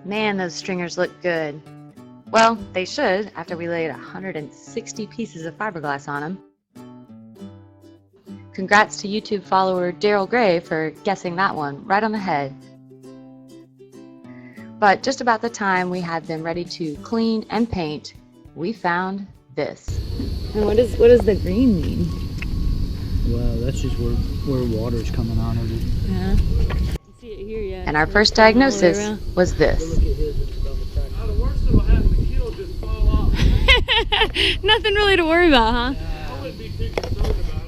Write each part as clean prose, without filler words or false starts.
Man, those stringers look good. Well, they should after we laid 160 pieces of fiberglass on them. Congrats to YouTube follower Daryl Gray for guessing that one right on the head. But just about the time we had them ready to clean and paint, we found this. And what does the green mean? Well, that's just where water's coming out of it. Yeah. See it here, yeah. And our first diagnosis was this. The worst that'll happen, the keel will just fall off. Nothing really to worry about, huh? I wouldn't be too concerned about it.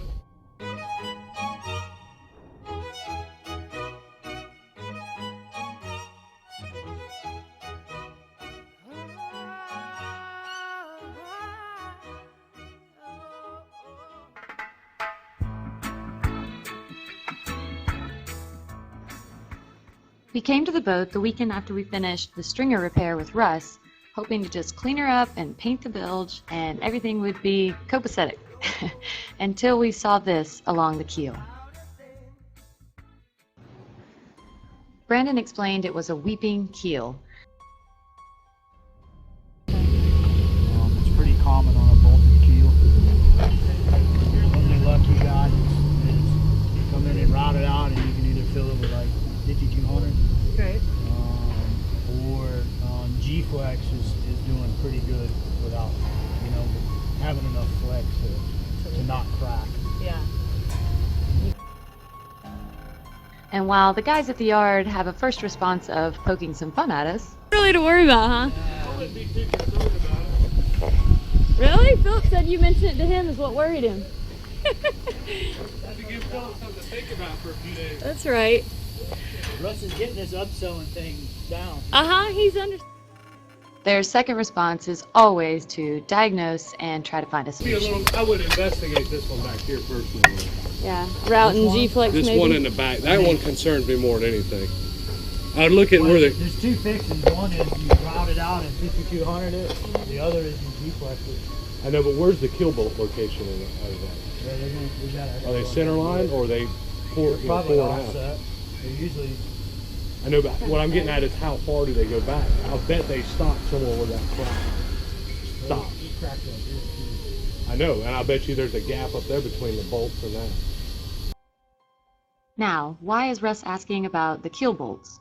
We came to the boat the weekend after we finished the stringer repair with Russ, hoping to just clean her up and paint the bilge and everything would be copacetic, until we saw this along the keel. Brandon explained it was a weeping keel. It's pretty common on a bolted keel. Only luck you got is come in and route it out, and you can either fill it with like 5200. Right. Or G-Flex is doing pretty good without, having enough flex to not crack. Yeah. And while the guys at the yard have a first response of poking some fun at us, Really to worry about, huh? I wouldn't be too concerned about it. Really? Philip said you mentioned it to him is what worried him. Had to give Philip something to think about for a few days. That's right. Russ is getting this upselling thing down. He's under. their second response is always to diagnose and try to find a solution. I would investigate this one back here personally. Yeah, route and G-Flex This maybe. one in the back, that one concerns me more than anything. I'd look at where There's two fixes. One is you route it out and 5200 it. The other is you G-Flex it. I know, but where's the keel bolt location in it? Are they center line or are they four and Probably a half? offset. They're usually. I know, but what I'm getting at is how far do they go back? I'll bet they stop somewhere where that crack stops. I know, and I bet you there's a gap up there between the bolts and that. Now, why is Russ asking about the keel bolts?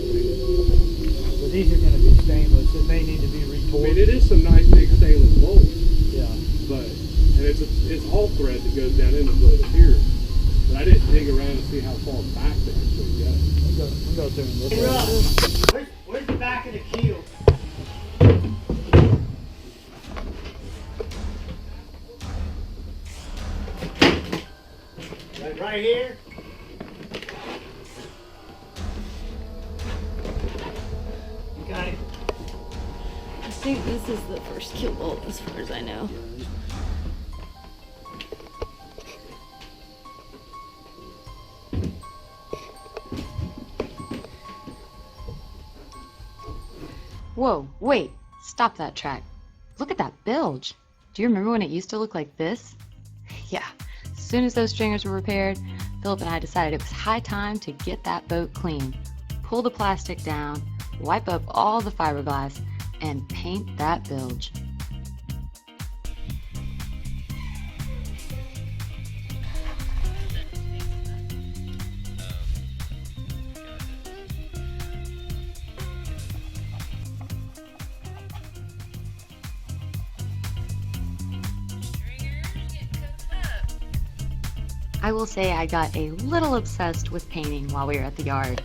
So these are going to be stainless. It may need to be I retorqued. mean, it is some nice big stainless bolts, Yeah. but and it's all thread that goes down into it here. But I didn't dig around to see how far back they actually go. We'll go through and look. Hey, Russ, where's the back of the keel? Right here? Okay. I think this is the first keel bolt as far as I know. Whoa, wait, stop that track. Look at that bilge. Do you remember when it used to look like this? Yeah, as soon as those stringers were repaired, Philip and I decided it was high time to get that boat clean. Pull the plastic down, wipe up all the fiberglass, and paint that bilge. I will say I got a little obsessed with painting while we were at the yard.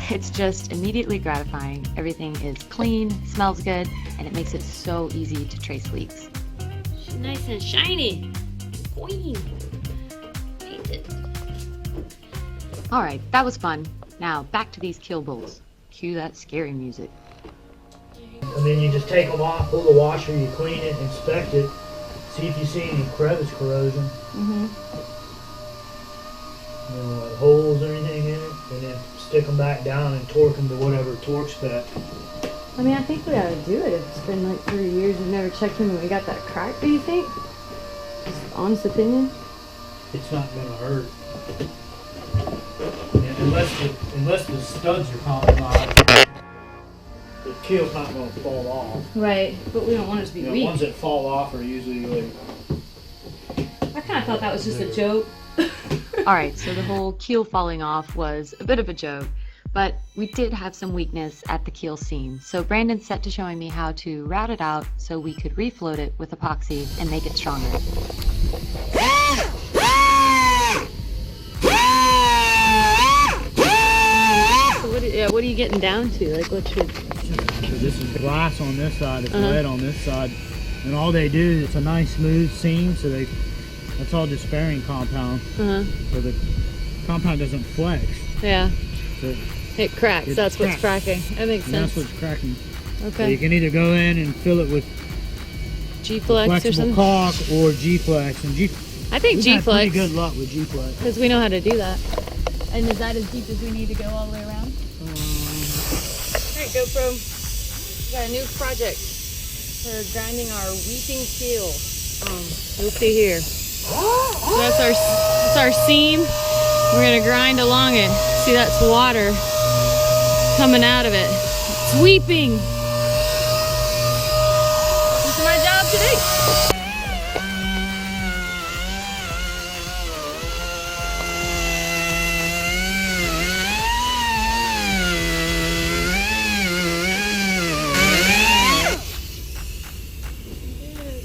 It's just immediately gratifying. Everything is clean, smells good, and it makes it so easy to trace leaks. She's nice and shiny. Queen. Paint it. Alright, that was fun. Now back to these keel bolts. Cue that scary music. And then you just take them off, pull the washer, you clean it, inspect it, see if you see any crevice corrosion. Like holes or anything in it, and then stick them back down and torque them to whatever torque spec. I mean, I think we ought to do it. It's been like 3 years. We've never checked in when we got that crack. Do you think? Just honest opinion. It's not gonna hurt. And unless the studs are compromised. the keel's not going to fall off. Right, but we don't want it to be You know, weak. ones that fall off are usually like. I kind of thought that was just a joke. Alright, so the whole keel falling off was a bit of a joke, but we did have some weakness at the keel seam. So Brandon's set to showing me how to route it out so we could refloat it with epoxy and make it stronger. So what are you getting down to? Like what should... So this is glass on this side, it's lead on this side, and all they do, it's a nice smooth seam, so that's all just fairing compound, so the compound doesn't flex. Yeah. So It cracks. It That's what's cracks. cracking. That makes and sense. that's what's cracking. So Okay. you can either go in and fill it with G-Flex or flexible something. caulk or G-Flex, and I think we've had pretty G-Flex, good luck with G-Flex. because we know how to do that. And is that as deep as we need to go all the way around? Alright, GoPro. We got a new project. We're grinding our weeping keel. You'll see here. So that's our seam. We're gonna grind along it. See, that's water coming out of it. It's weeping. This is my job today.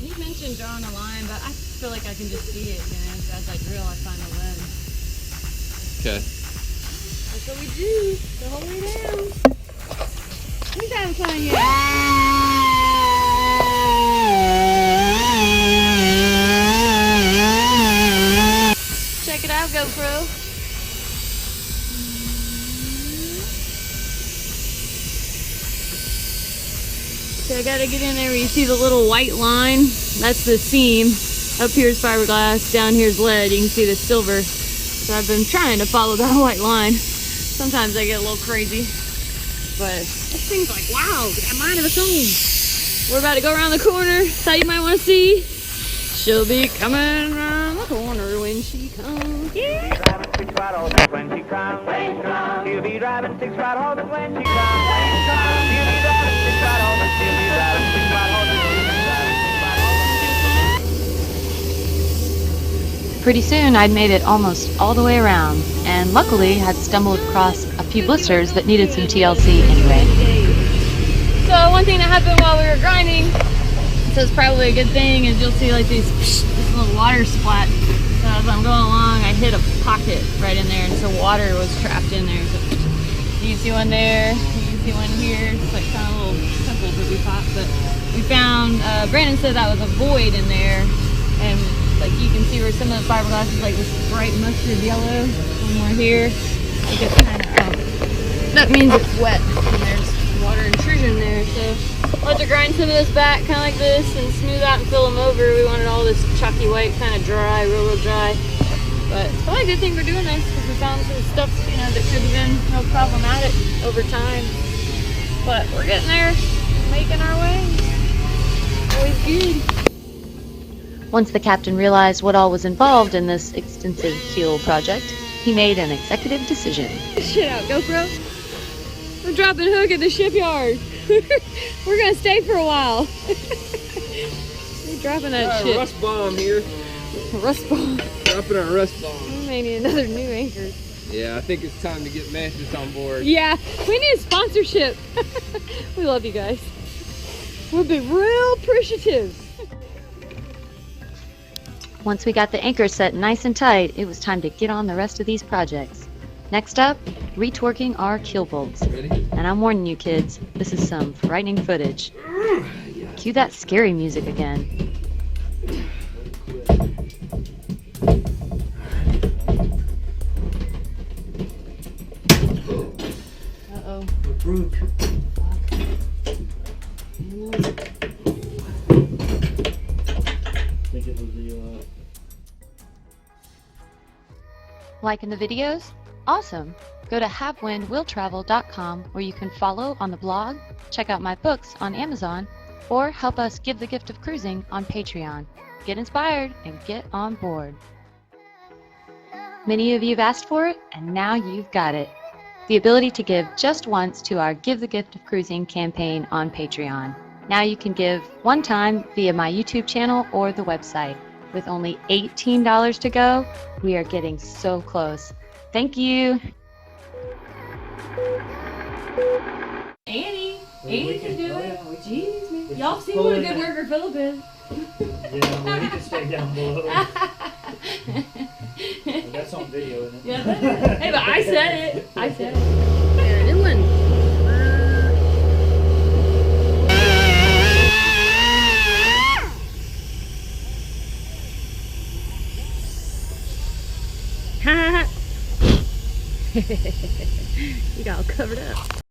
You mentioned drawing a line, but I feel like I can just see it, as I drill, I find the lead. Okay. That's what we do the whole way down. Who's having fun yet? Check it out, GoPro. Okay, I gotta get in there where you see the little white line. That's the seam. Up here is fiberglass, down here is lead. You can see the silver. So I've been trying to follow that white line. Sometimes I get a little crazy, but this thing's like, wow, got a mind of its own. We're about to go around the corner. Thought you might want to see. She'll be coming around the corner when she comes. Yeah. Driving 6 right horses when she comes. She'll be driving 6 right horses when she comes. She'll be driving 6 right horses. She'll be driving 6 right horses. She'll be driving 6 right horses. Pretty soon I'd made it almost all the way around, and luckily had stumbled across a few blisters that needed some TLC anyway. So one thing that happened while we were grinding, so it's probably a good thing, is you'll see like this little water splat. So as I'm going along, I hit a pocket right in there, and so water was trapped in there. So you can see one there, you can see one here. It's like kind of little pimples that we popped, but we found, Brandon said that was a void in there, and like you can see where some of the fiberglass is like this bright mustard yellow. One more here. You can kind of, that means it's wet, and there's water intrusion there. So I'll have to grind some of this back kind of like this and smooth out and fill them over. We wanted all this chalky white kind of dry, real dry. But it's probably a good thing we're doing this because we found some stuff, that could have been problematic over time. But we're getting there, making our way. Always good. Once the captain realized what all was involved in this extensive keel project, he made an executive decision. Shit out, GoPro. We're dropping hook at the shipyard. We're gonna stay for a while. We're dropping that shit. Rust bomb here. Rust bomb. Dropping our rust bomb. We may need another new anchor. Yeah, I think it's time to get Mantis on board. Yeah, we need a sponsorship. We love you guys. We'll be real appreciative. Once we got the anchor set nice and tight, it was time to get on the rest of these projects. Next up, retorquing our keel bolts. Ready? And I'm warning you kids, this is some frightening footage. Cue that scary music again. Uh-oh. We're broke. I think it was the, Liking the videos? Awesome! Go to HaveWindWillTravel.com where you can follow on the blog, check out my books on Amazon, or help us give the gift of cruising on Patreon. Get inspired and get on board. Many of you have asked for it, and now you've got it. the ability to give just once to our Give the Gift of Cruising campaign on Patreon. Now you can give one time via my YouTube channel or the website. With only $18 to go, we are getting so close. Thank you. Annie We can do oh, it. yeah, we can- Jeez, man. we Y'all can see pull what a in good that. worker Philip is. Yeah, well, he can stay down below. Well, that's on video, isn't it? Yeah, that is. Hey, but I said it. I said it. There, new one. You got all covered up.